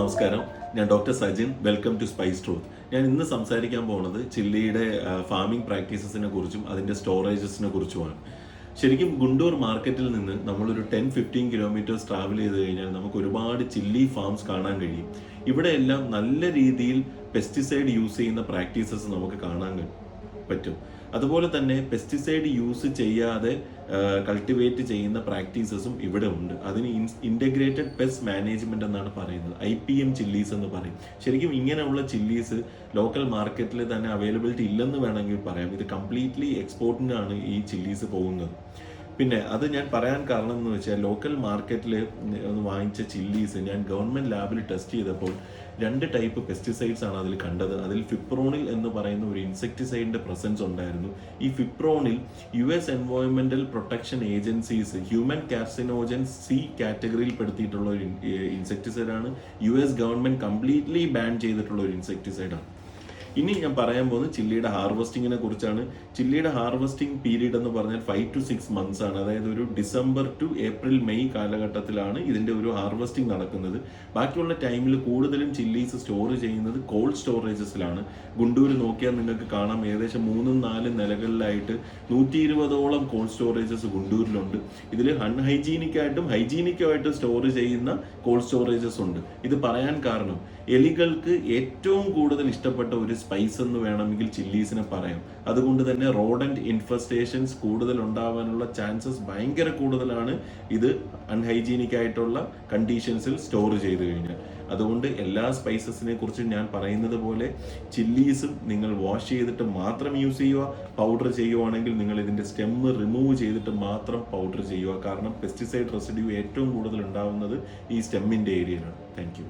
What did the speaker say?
നമസ്കാരം, ഞാൻ doctor Sajin. Welcome to Spice Truth. ഞാൻ ഇന്ന് സംസാരിക്കാൻ പോകുന്നത് ചില്ലിയുടെ ഫാമിംഗ് പ്രാക്ടീസസിനെ കുറിച്ചും അതിൻ്റെ സ്റ്റോറേജസിനെ കുറിച്ചുമാണ്. ശരിക്കും ഗുണ്ടൂർ മാർക്കറ്റിൽ നിന്ന് നമ്മളൊരു 10-15 കിലോമീറ്റേഴ്സ് ട്രാവൽ ചെയ്ത് കഴിഞ്ഞാൽ നമുക്ക് ഒരുപാട് ചില്ലി ഫാംസ് കാണാൻ കഴിയും. ഇവിടെയെല്ലാം നല്ല രീതിയിൽ പെസ്റ്റിസൈഡ് യൂസ് ചെയ്യുന്ന പ്രാക്ടീസസ് നമുക്ക് കാണാൻ പറ്റും. അതുപോലെ തന്നെ പെസ്റ്റിസൈഡ് യൂസ് ചെയ്യാതെ കൾട്ടിവേറ്റ് ചെയ്യുന്ന പ്രാക്ടീസസും ഇവിടെ ഉണ്ട്. അതിന് ഇൻ്റഗ്രേറ്റഡ് പെസ്റ്റ് മാനേജ്മെന്റ് എന്നാണ് പറയുന്നത്. IPM ചില്ലീസ് എന്ന് പറയും. ശരിക്കും ഇങ്ങനെയുള്ള ചില്ലീസ് ലോക്കൽ മാർക്കറ്റിൽ തന്നെ അവൈലബിലിറ്റി ഇല്ലെന്ന് വേണമെങ്കിൽ പറയാം. ഇത് കംപ്ലീറ്റ്ലി എക്സ്പോർട്ടിനാണ് ഈ ചില്ലീസ് പോകുന്നത്. പിന്നെ അത് ഞാൻ പറയാൻ കാരണം എന്ന് വെച്ചാൽ ലോക്കൽ മാർക്കറ്റിൽ വാങ്ങിച്ച ചില്ലീസ് ഞാൻ ഗവൺമെൻറ് ലാബിൽ ടെസ്റ്റ് ചെയ്തപ്പോൾ 2 ടൈപ്പ് പെസ്റ്റിസൈഡ്സ് ആണ് അതിൽ കണ്ടത്. അതിൽ ഫിപ്രോണിൽ എന്ന് പറയുന്ന ഒരു ഇൻസെക്ടിസൈഡിന്റെ പ്രസൻസ് ഉണ്ടായിരുന്നു. ഈ ഫിപ്രോണിൽ US എൻവയോൺമെന്റൽ protection agencies human carcinogen C കാറ്റഗറിയിൽ പെടുത്തിയിട്ടുള്ള ഒരു ഇൻസെക്ടിസൈഡാണ്. US ഗവൺമെന്റ് കംപ്ലീറ്റ്ലി ബാൻ ചെയ്തിട്ടുള്ള ഒരു ഇൻസെക്ടിസൈഡാണ്. ഇനി ഞാൻ പറയാൻ പോകുന്നത് ചില്ലിയുടെ ഹാർവെസ്റ്റിങ്ങിനെ കുറിച്ചാണ്. ചില്ലിയുടെ ഹാർവെസ്റ്റിംഗ് പീരീഡ് എന്ന് പറഞ്ഞാൽ 5 to 6 months ആണ്. അതായത് ഒരു ഡിസംബർ ടു ഏപ്രിൽ മെയ് കാലഘട്ടത്തിലാണ് ഇതിന്റെ ഒരു ഹാർവെസ്റ്റിംഗ് നടക്കുന്നത്. ബാക്കിയുള്ള ടൈമിൽ കൂടുതലും ചില്ലീസ് സ്റ്റോർ ചെയ്യുന്നത് കോൾഡ് സ്റ്റോറേജസിലാണ്. ഗുണ്ടൂർ നോക്കിയാൽ നിങ്ങൾക്ക് കാണാം, ഏകദേശം 3-4 നിലകളിലായിട്ട് 120ഓളം കോൾഡ് സ്റ്റോറേജസ് ഗുണ്ടൂരിലുണ്ട്. ഇതിൽ അൺഹൈജീനിക്കായിട്ടും ഹൈജീനിക്കുമായിട്ടും സ്റ്റോർ ചെയ്യുന്ന കോൾഡ് സ്റ്റോറേജസ് ഉണ്ട്. ഇത് പറയാൻ കാരണം എലികൾക്ക് ഏറ്റവും കൂടുതൽ ഇഷ്ടപ്പെട്ട ഒരു സ്പൈസ് എന്ന് വേണമെങ്കിൽ ചില്ലീസിനെ പറയാം. അതുകൊണ്ട് തന്നെ റോഡന്റ് ഇൻഫെസ്റ്റേഷൻസ് കൂടുതൽ ഉണ്ടാവാനുള്ള ചാൻസസ് ഭയങ്കര കൂടുതലാണ് ഇത് അൺഹൈജീനിക് ആയിട്ടുള്ള കണ്ടീഷൻസിൽ സ്റ്റോർ ചെയ്ത് കഴിഞ്ഞാൽ. അതുകൊണ്ട് എല്ലാ സ്പൈസസിനെ കുറിച്ച് ഞാൻ പറയുന്നത് പോലെ ചില്ലീസും നിങ്ങൾ വാഷ് ചെയ്തിട്ട് മാത്രം യൂസ് ചെയ്യുക. പൗഡർ ചെയ്യുവാണെങ്കിൽ നിങ്ങൾ ഇതിന്റെ സ്റ്റെമ്മ് റിമൂവ് ചെയ്തിട്ട് മാത്രം പൗഡർ ചെയ്യുക. കാരണം പെസ്റ്റിസൈഡ് റെസിഡ്യൂ ഏറ്റവും കൂടുതൽ ഉണ്ടാവുന്നത് ഈ സ്റ്റെമ്മിന്റെ ഏരിയയിലാണ്. Thank you.